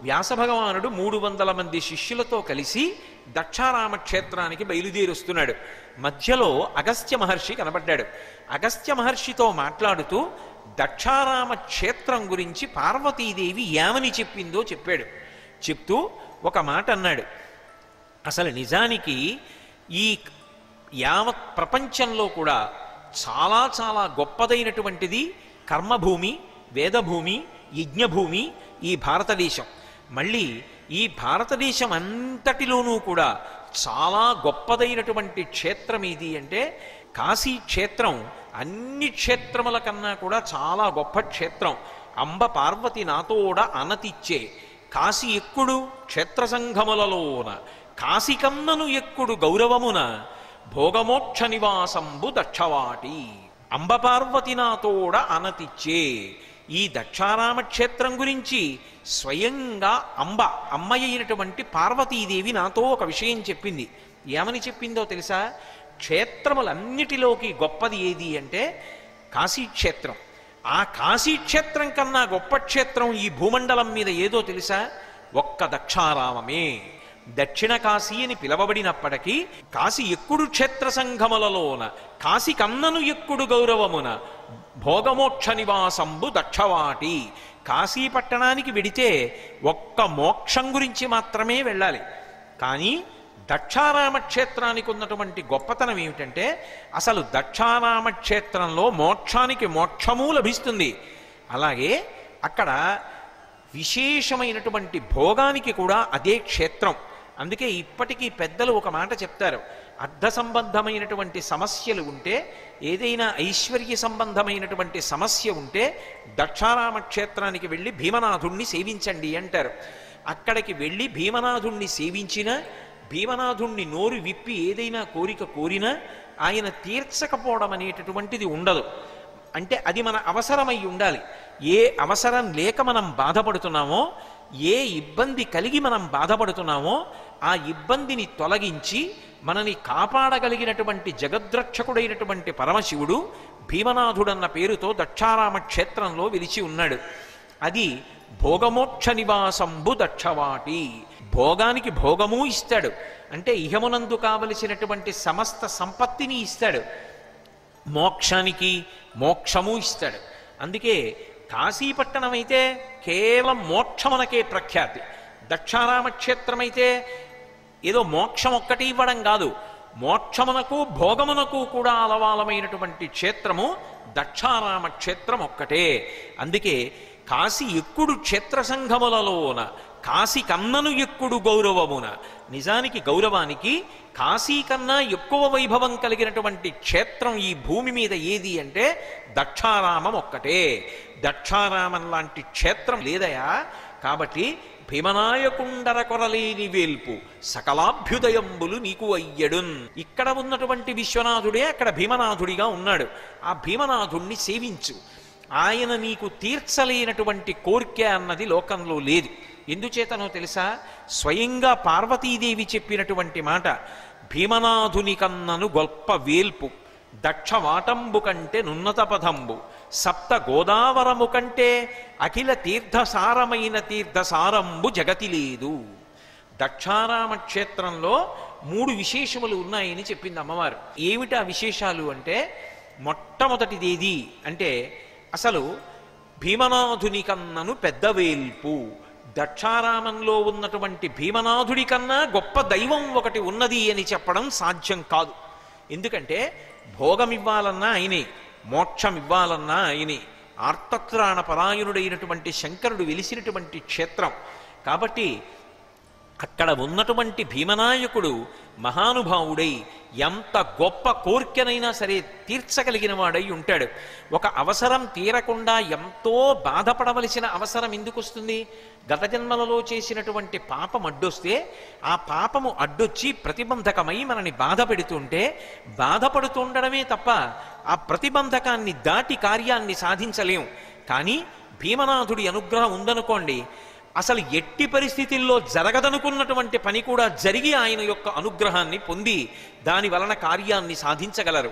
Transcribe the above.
వ్యాసభగవానుడు 300 మంది శిష్యులతో కలిసి దక్షారామ క్షేత్రానికి బయలుదేరుస్తున్నాడు. మధ్యలో అగస్త్య మహర్షి కనబడ్డాడు. అగస్త్య మహర్షితో మాట్లాడుతూ దక్షారామ క్షేత్రం గురించి పార్వతీదేవి ఏమని చెప్పిందో చెప్పాడు. చెప్తూ ఒక మాట అన్నాడు. అసలు నిజానికి ఈ యావత్ ప్రపంచంలో కూడా చాలా చాలా గొప్పదైనటువంటిది కర్మభూమి, వేదభూమి, యజ్ఞభూమి ఈ భారతదేశం. మళ్ళీ ఈ భారతదేశం అంతటిలోనూ కూడా చాలా గొప్పదైనటువంటి క్షేత్రం ఏది అంటే కాశీ క్షేత్రం. అన్ని క్షేత్రముల కన్నా కూడా చాలా గొప్ప క్షేత్రం. అంబ పార్వతి నాతోడ అనతిచ్చే కాశీ ఎక్కుడు క్షేత్ర సంఘములలోన కాశికన్నను ఎక్కుడు గౌరవమున భోగమోక్ష నివాసంబు దక్షవాటి. అంబ పార్వతి నాతోడ అనతిచ్చే ఈ దక్షారామ క్షేత్రం గురించి స్వయంగా అమ్మ అయినటువంటి పార్వతీదేవి నాతో ఒక విషయం చెప్పింది. ఏమని చెప్పిందో తెలుసా? క్షేత్రములన్నిటిలోకి గొప్పది ఏది అంటే కాశీక్షేత్రం. ఆ కాశీక్షేత్రం కన్నా గొప్ప క్షేత్రం ఈ భూమండలం మీద ఏదో తెలుసా? ఒక్క దక్షారామమే. దక్షిణ కాశీ అని పిలవబడినప్పటికీ కాశీ ఎక్కుడు క్షేత్ర సంఘములలోన కాశీ కన్నను ఎక్కుడు గౌరవమున భోగమోక్ష నివాసంబు దక్షవాటి. కాశీ పట్టణానికి వెడితే ఒక్క మోక్షం గురించి మాత్రమే వెళ్ళాలి. కానీ దక్షారామ క్షేత్రానికి ఉన్నటువంటి గొప్పతనం ఏమిటంటే అసలు దక్షారామ క్షేత్రంలో మోక్షానికి మోక్షము లభిస్తుంది. అలాగే అక్కడ విశేషమైనటువంటి భోగానికి కూడా అదే క్షేత్రం. అందుకే ఇప్పటికీ పెద్దలు ఒక మాట చెప్తారు. అర్థ సంబంధమైనటువంటి సమస్యలు ఉంటే, ఏదైనా ఐశ్వర్య సంబంధమైనటువంటి సమస్య ఉంటే దక్షారామ క్షేత్రానికి వెళ్ళి భీమనాథుణ్ణి సేవించండి అంటారు. అక్కడికి వెళ్ళి భీమనాథుణ్ణి సేవించిన, భీమనాథుణ్ణి నోరు విప్పి ఏదైనా కోరిక కోరినా ఆయన తీర్చకపోవడం అనేటటువంటిది ఉండదు. అంటే అది మన అవసరమై ఉండాలి. ఏ అవసరం లేక మనం బాధపడుతున్నామో, ఏ ఇబ్బంది కలిగి మనం బాధపడుతున్నామో ఆ ఇబ్బందిని తొలగించి మనని కాపాడగలిగినటువంటి జగద్రక్షకుడైనటువంటి పరమశివుడు భీమనాథుడన్న పేరుతో దక్షారామ క్షేత్రంలో వెలిచి ఉన్నాడు. అది భోగమోక్ష నివాసంబు దక్షవాటి. భోగానికి భోగము ఇస్తాడు, అంటే ఇహమునందు కావలసినటువంటి సమస్త సంపత్తిని ఇస్తాడు. మోక్షానికి మోక్షము ఇస్తాడు. అందుకే కాశీపట్టణం అయితే కేవలం మోక్షమునకే ప్రఖ్యాతి. దక్షారామ క్షేత్రం అయితే ఏదో మోక్షం ఒక్కటి ఇవ్వడం కాదు, మోక్షమునకు భోగమునకు కూడా అలవాలమైనటువంటి క్షేత్రము దక్షారామ క్షేత్రం ఒక్కటే. అందుకే కాశీ ఎక్కుడు క్షేత్ర సంఘములలోన కాశీ కన్నను ఎక్కుడు గౌరవమున. నిజానికి గౌరవానికి కాశీ కన్నా ఎక్కువ వైభవం కలిగినటువంటి క్షేత్రం ఈ భూమి మీద ఏది అంటే దక్షారామం ఒక్కటే. దక్షారామం లాంటి క్షేత్రం లేదయా. కాబట్టి భీమనాయకుండర కొరలేని వేల్పు సకలాభ్యుదయంబులు నీకు అయ్యడున్. ఇక్కడ ఉన్నటువంటి విశ్వనాథుడే అక్కడ భీమనాథుడిగా ఉన్నాడు. ఆ భీమనాథుణ్ణి సేవించు. ఆయన నీకు తీర్చలేనటువంటి కోరిక అన్నది లోకంలో లేదు. ఎందుచేతనో తెలుసా? స్వయంగా పార్వతీదేవి చెప్పినటువంటి మాట, భీమనాథుని కన్నను గొప్ప వేల్పు దక్షవాటంబు కంటే నున్నత పదంబు సప్త గోదావరము కంటే అఖిల తీర్థసారమైన తీర్థసారంబు జగతి లేదు. దక్షారామ క్షేత్రంలో 3 విశేషములు ఉన్నాయని చెప్పింది అమ్మవారు. ఏమిటా విశేషాలు అంటే, మొట్టమొదటిదేది అంటే అసలు భీమనాథుని కన్నను పెద్ద వేల్పు. దక్షారామంలో ఉన్నటువంటి భీమనాథుడి కన్నా గొప్ప దైవం ఒకటి ఉన్నది అని చెప్పడం సాధ్యం కాదు. ఎందుకంటే భోగం ఇవ్వాలన్నా ఆయనే, మోక్షం ఇవ్వాలన్నా ఆయనే. ఆర్తత్రాణ పరాయణుడైనటువంటి శంకరుడు వెలిసినటువంటి క్షేత్రం కాబట్టి అక్కడ ఉన్నటువంటి భీమనాయకుడు మహానుభావుడై ఎంత గొప్ప కోర్కెనైనా సరే తీర్చగలిగిన వాడై ఉంటాడు. ఒక అవసరం తీరకుండా ఎంతో బాధపడవలసిన అవసరం ఎందుకు వస్తుంది? గత జన్మలలో చేసినటువంటి పాపం అడ్డొస్తే ఆ పాపము అడ్డొచ్చి ప్రతిబంధకమై మనని బాధ పెడుతుంటే బాధపడుతుండడమే తప్ప ఆ ప్రతిబంధకాన్ని దాటి కార్యాన్ని సాధించలేం. కానీ భీమనాథుడి అనుగ్రహం ఉందనుకోండి, అసలు ఎట్టి పరిస్థితుల్లో జరగదనుకున్నటువంటి పని కూడా జరిగి ఆయన యొక్క అనుగ్రహాన్ని పొంది దాని వలన కార్యాన్ని సాధించగలరు.